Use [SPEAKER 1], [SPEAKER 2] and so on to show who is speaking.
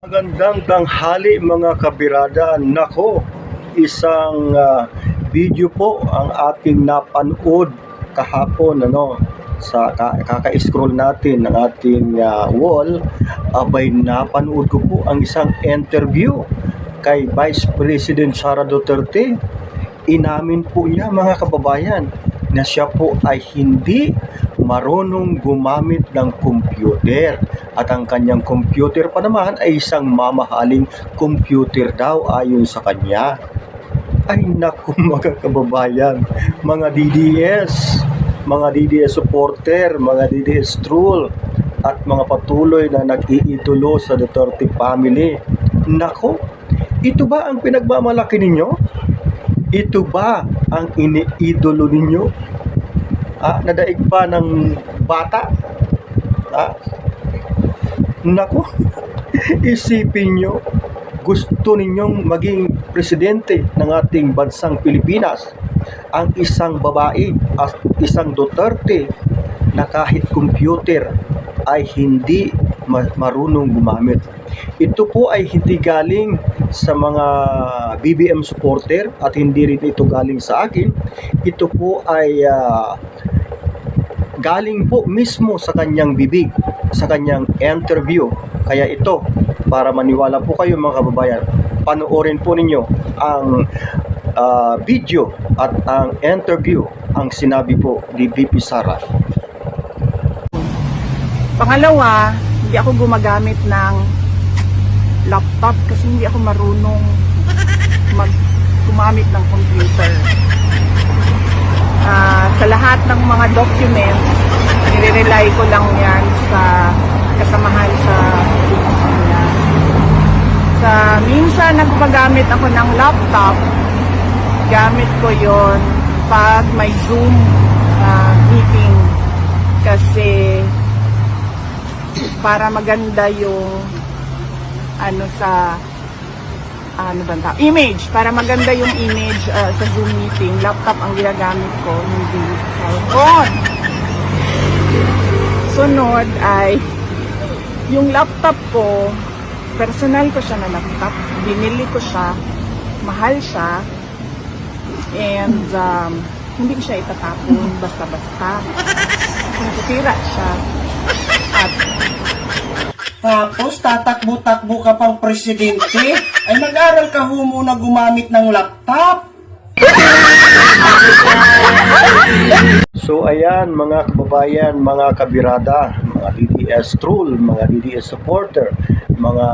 [SPEAKER 1] Magandang tanghali mga kabirada. Nako, isang video po ang ating napanood kahapon sa kaka-scroll natin ng ating wall. Abay, napanood ko po ang isang interview kay Vice President Sara Duterte. Inamin po niya mga kababayan na siya po ay hindi marunong gumamit ng computer at ang kanyang computer pa naman ay isang mamahaling computer daw ayon sa kanya. Ay naku mga kababayan, mga DDS supporter, mga DDS troll at mga patuloy na nag-iidolo sa Duterte family. Naku, ito ba ang pinagmamalaki ninyo? Ito ba ang iniidolo ninyo? Nadaig pa ng bata? Naku, isipin nyo, gusto ninyong maging presidente ng ating bansang Pilipinas ang isang babae at isang Duterte na kahit computer ay hindi marunong gumamit. Ito po ay hindi galing sa mga BBM supporter at hindi rin ito galing sa akin. Ito po ay galing po mismo sa kanyang bibig, sa kanyang interview. Kaya ito, para maniwala po kayo mga kababayan, panoorin po ninyo ang video at ang interview ang sinabi po ni VP Sara.
[SPEAKER 2] Pangalawa, hindi ako gumagamit ng laptop kasi hindi ako marunong gumamit ng computer. Sa lahat ng mga documents, nire-rely ko lang yan sa kasamahan sa opisina. Minsan na gumagamit ako ng laptop, gamit ko yon pag may Zoom meeting kasi para maganda yung image, para maganda yung image sa Zoom meeting. Laptop ang ginagamit ko, hindi cellphone. Sunod ay yung laptop ko, personal ko siya na laptop, binili ko siya, mahal siya, and hindi ko siya itatapon basta-basta kasi nasisira siya. At
[SPEAKER 3] tapos tatakbo-takbo ka pang presidente? Ay nag-aral ka ho muna gumamit ng laptop?
[SPEAKER 1] So ayan mga kababayan, mga kabirada, mga DDS troll, mga DDS supporter, mga